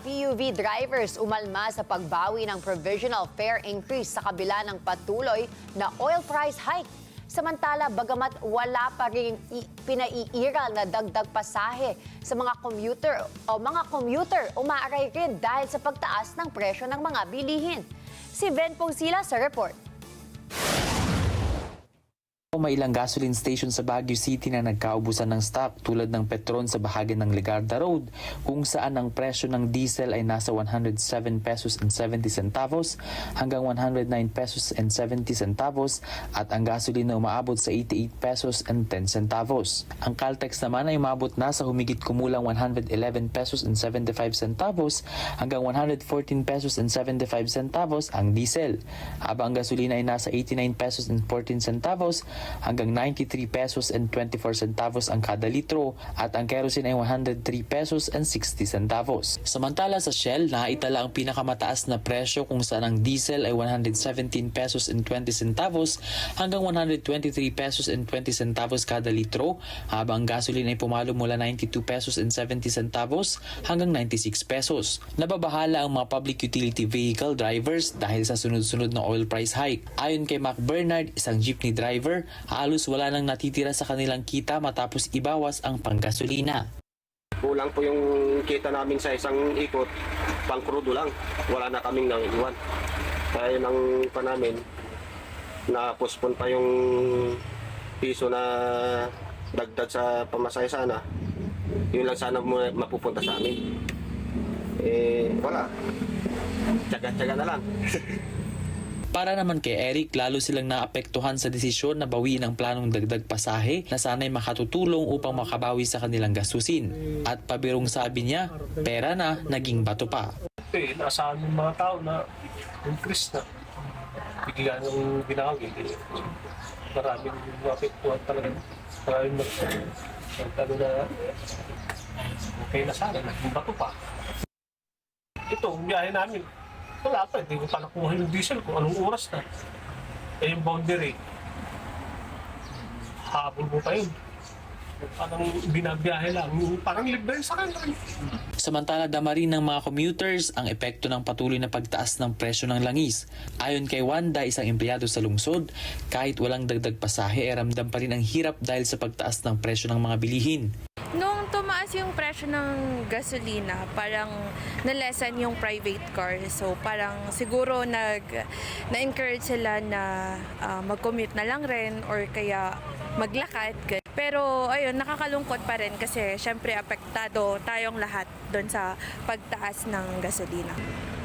PUV drivers umalma sa pagbawi ng provisional fare increase sa kabila ng patuloy na oil price hike. Samantala, bagamat wala pa rin pinaiiral na dagdag pasahe sa mga commuter, umaaray rin dahil sa pagtaas ng presyo ng mga bilihin. Si Ben Pongsila sa report. May ilang gasoline station sa Baguio City na nagkaubusan ng stock tulad ng Petron sa bahagi ng Legarda Road kung saan ang presyo ng diesel ay nasa 107 pesos and 70 centavos hanggang 109 pesos and 70 centavos at ang gasoline na umaabot sa 88 pesos and 10 centavos. Ang Caltex naman ay umabot na sa humigit kumulang 111 pesos and 75 centavos hanggang 114 pesos and 75 centavos ang diesel. Habang ang gasolina ay nasa 89 pesos and 14 centavos hanggang 93 pesos and 24 centavos ang kada litro at ang kerosene ay 103 pesos and 60 centavos. Samantala sa Shell, naitala ang pinakamataas na presyo kung saan ang diesel ay 117 pesos and 20 centavos hanggang 123 pesos and 20 centavos kada litro, habang ang gasoline ay pumalo mula 92 pesos and 70 centavos hanggang 96 pesos. Nababahala ang mga public utility vehicle drivers dahil sa sunod-sunod na oil price hike. Ayon kay Mac Bernard, isang jeepney driver, halos wala nang natitira sa kanilang kita matapos ibawas ang panggasolina. Kulang po yung kita namin sa isang ikot, pang krudo lang. Wala na kaming nangiwan. Kaya yun ang pa namin, na-postpone pa yung piso na dagdag sa pamasahe sana. Yun lang sana mapupunta sa amin. Wala. Tsaga-tsaga na lang. Para naman kay Eric, lalo silang naapektuhan sa desisyon na bawiin ang planong dagdag pasahe na sana'y makatutulong upang makabawi sa kanilang gastusin. At pabirong sabi niya, pera na, naging bato pa. Naasahan ng mga tao na increase na. Bigla nang binawi. Maraming apektuhan talaga. Maraming na okay na sana, naging bato pa. Ito, ang biyahe namin. Wala pa, hindi ko pa nakuha yung diesel kung anong oras na. Yung boundary, habol mo pa yun. Parang binabiyahe lang, parang libre sa kanila. Samantala, dama rin ng mga commuters ang epekto ng patuloy na pagtaas ng presyo ng langis. Ayon kay Wanda, isang empleyado sa lungsod, kahit walang dagdag pasahe, ramdam pa rin ang hirap dahil sa pagtaas ng presyo ng mga bilihin. Nung tumaas yung presyo ng gasolina, parang nalesan yung private car. So parang siguro na-encourage sila na mag-commute na lang rin or kaya maglakad. Pero ayun, nakakalungkot pa rin kasi syempre apektado tayong lahat doon sa pagtaas ng gasolina.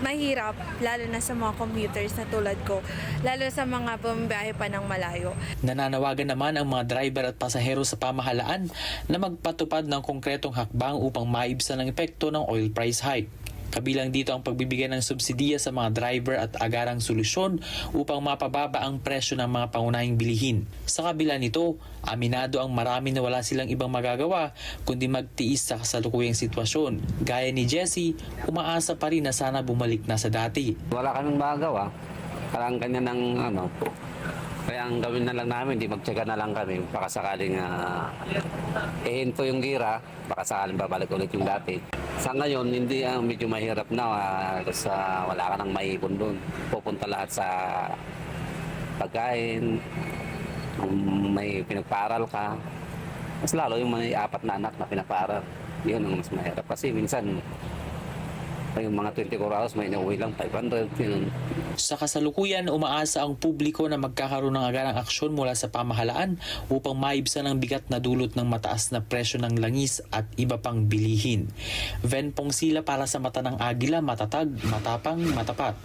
Mahirap, lalo na sa mga commuters na tulad ko, lalo sa mga bumibiyahe pa ng malayo. Nananawagan naman ang mga driver at pasahero sa pamahalaan na magpatupad ng konkretong hakbang upang maibsan ang epekto ng oil price hike. Kabilang dito ang pagbibigay ng subsidiya sa mga driver at agarang solusyon upang mapababa ang presyo ng mga pangunahing bilihin. Sa kabila nito, aminado ang marami na wala silang ibang magagawa kundi magtiis sa kasalukuyang sitwasyon. Gaya ni Jessie, umaasa pa rin na sana bumalik na sa dati. Wala kaming magagawa. Parang ganyan ng kaya ang gawin na lang namin, di magtyaga na lang kami. Baka sakaling ihinto yung gira, baka sakaling babalik ulit yung dati. Sa ngayon, hindi medyo mahirap na kasi wala ka nang maipon doon. Pupunta lahat sa pagkain, may pinagparal ka. Mas lalo yung may 4 na anak na pinagparal. Yun ang mas mahirap kasi minsan yung mga 24 hours may nauwi lang 500. Yun. Sa kasalukuyan, umaasa ang publiko na magkakaroon ng agarang aksyon mula sa pamahalaan upang maibsan ang bigat na dulot ng mataas na presyo ng langis at iba pang bilihin. Ben Pongsila para sa Mata ng Agila, matatag, matapang, matapat.